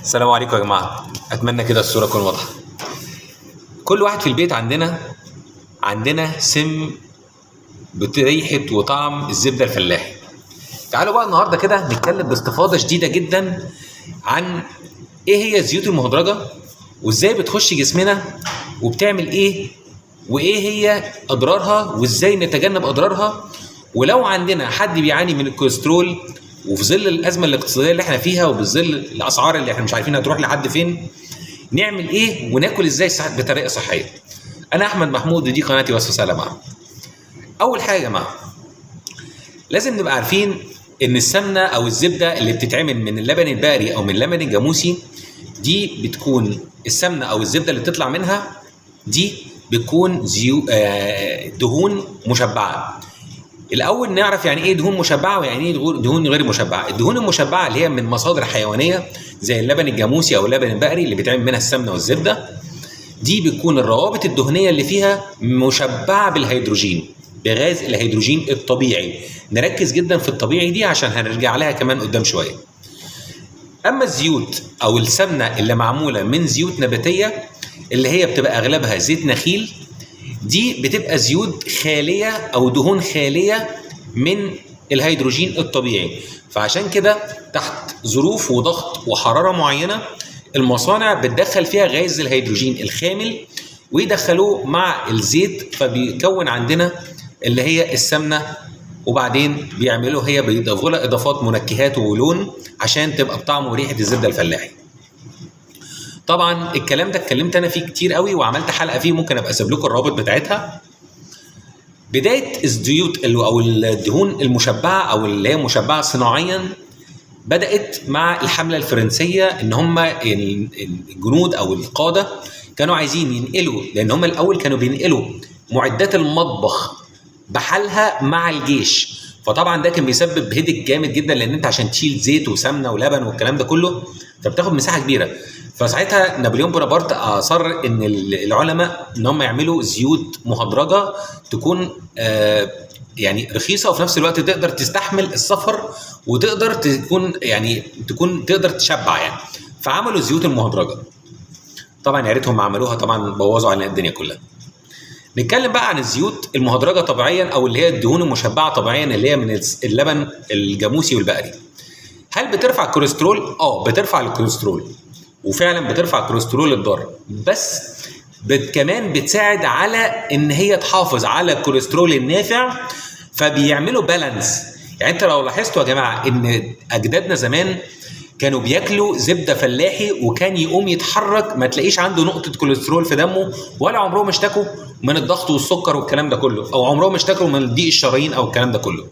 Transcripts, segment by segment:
السلام عليكم يا جماعة. أتمنى كده الصورة تكون واضحة. كل واحد في البيت عندنا سم بريحة وطعم الزبدة الفلاحي. تعالوا بقى النهاردة كده نتكلم باستفاضة شديدة جدا عن إيه هي الزيوت المهدرجة وإزاي بتخش جسمنا وبتعمل إيه وإيه هي أضرارها وإزاي نتجنب أضرارها. ولو عندنا حد بيعاني من الكوليسترول وفي ظل الازمه الاقتصاديه اللي احنا فيها وبظل الاسعار اللي احنا مش عارفين هتروح لحد فين، نعمل ايه وناكل ازاي بطريقه صحيه. انا احمد محمود ودي قناتي وصفه سلامه. اول حاجه يا جماعه لازم نبقى عارفين ان السمنه او الزبده اللي بتتعمل من اللبن البقري او من اللبن الجاموسي دي بتكون السمنه او الزبده اللي بتطلع منها دي بتكون دهون مشبعه. الاول نعرف يعني ايه دهون مشبعه ويعني ايه دهون غير مشبعه. الدهون المشبعه اللي هي من مصادر حيوانيه زي اللبن الجاموسي او اللبن البقري اللي بيتعمل منها السمنه والزبده، دي بتكون الروابط الدهنيه اللي فيها مشبعه بالهيدروجين، بغاز الهيدروجين الطبيعي. نركز جدا في الطبيعي دي عشان هنرجع لها كمان قدام شويه. اما الزيوت او السمنه اللي معموله من زيوت نباتيه اللي هي بتبقى اغلبها زيت نخيل، دي بتبقى زيوت خالية أو دهون خالية من الهيدروجين الطبيعي. فعشان كده تحت ظروف وضغط وحرارة معينة المصانع بتدخل فيها غاز الهيدروجين الخامل ويدخلوه مع الزيت، فبيكون عندنا اللي هي السمنة، وبعدين بيعملوا هي بيضيفوا لها إضافات منكهات ولون عشان تبقى بطعم وريحة الزبدة الفلاحي. طبعا الكلام ده اتكلمت انا فيه كتير قوي وعملت حلقه فيه، ممكن ابقى اسيب لكم الرابط بتاعتها. بدايه الزيوت او الدهون المشبعه او اللي هي مشبعه صناعيا بدات مع الحمله الفرنسيه، ان هم الجنود او القاده كانوا عايزين ينقلوا، لان هم الاول كانوا بينقلوا معدات المطبخ بحالها مع الجيش. فطبعا ده كان بيسبب هدك جامد جدا، لان انت عشان تشيل زيت وسمنه ولبن والكلام ده كله فبتاخد مساحه كبيره. فساعتها نابليون بونابرت اصر ان العلماء ان هم يعملوا زيوت مهدرجه تكون يعني رخيصه وفي نفس الوقت تقدر تستحمل السفر وتقدر تكون تقدر تشبع يعني. فعملوا الزيوت المهدرجه. طبعا يا ريتهم ما عملوها، طبعا بوظوا علينا الدنيا كلها. نتكلم بقى عن الزيوت المهدرجه طبيعيا او اللي هي الدهون المشبعه طبيعيا اللي هي من اللبن الجاموسي والبقري. هل بترفع الكوليسترول؟ بترفع الكوليسترول، وفعلا بترفع الكوليسترول الضار، بس كمان بتساعد على ان هي تحافظ على الكوليسترول النافع، فبيعملوا بالانس. يعني انت لو لاحظتوا يا جماعه ان اجدادنا زمان كانوا بياكلوا زبده فلاحي وكان يقوم يتحرك ما تلاقيش عنده نقطه كوليسترول في دمه، ولا عمرهم اشتكوا من الضغط والسكر والكلام ده كله، او عمرهم اشتكوا من ضيق الشرايين او الكلام ده كله.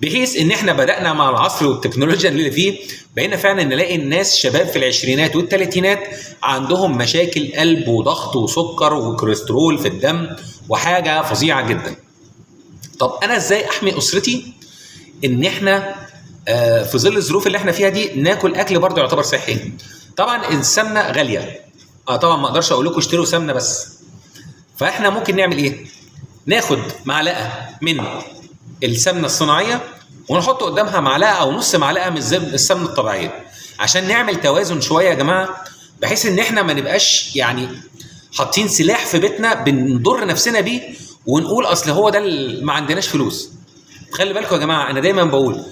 بحيث ان احنا بدأنا مع العصر والتكنولوجيا اللي فيه بقينا فعلا نلاقي الناس شباب في العشرينات والثلاثينات عندهم مشاكل قلب وضغط وسكر وكوليسترول في الدم وحاجه فظيعه جدا. طب انا ازاي احمي اسرتي ان احنا في ظل الظروف اللي احنا فيها دي ناكل اكل برضه يعتبر صحي؟ طبعا السمنه غاليه، طبعا ما اقدرش اقول لكم اشتروا سمنه بس. فاحنا ممكن نعمل ايه؟ ناخد معلقه من السمنه الصناعيه ونحط قدامها معلقه او نص معلقه من السمنه الطبيعيه عشان نعمل توازن شويه يا جماعه، بحيث ان احنا ما نبقاش يعني حاطين سلاح في بيتنا بنضر نفسنا بيه ونقول اصل هو ده ما عندناش فلوس. خلي بالكم يا جماعه، انا دايما بقول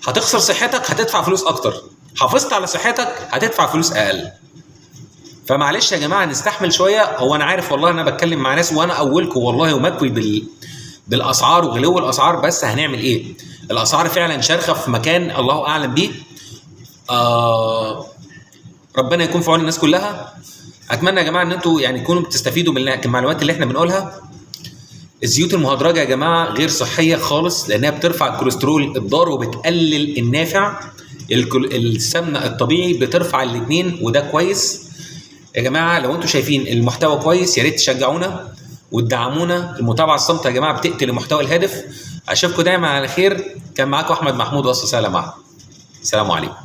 هتخسر صحتك هتدفع فلوس اكتر، حافظت على صحتك هتدفع فلوس اقل. فمعلش يا جماعه نستحمل شويه. هو انا عارف والله انا بتكلم مع ناس وانا اولكم والله ومكوي بالاسعار وغلو الاسعار، بس هنعمل ايه؟ الاسعار فعلا شارخه في مكان الله اعلم بيه. ربنا يكون في عون الناس كلها. اتمنى يا جماعه ان انتوا يعني تكونوا بتستفيدوا من المعلومات اللي احنا بنقولها. الزيوت المهدرجه يا جماعه غير صحيه خالص لانها بترفع الكوليسترول الضار وبتقلل النافع. السمنه الطبيعي بترفع الاثنين وده كويس يا جماعه. لو انتوا شايفين المحتوى كويس يا ريت تشجعونا وتدعمونا. المتابعه الصامته يا جماعه بتقتل المحتوى الهادف. اشوفكم دايما على خير. كان معاكم احمد محمود وصفه سهله معكم. السلام عليكم.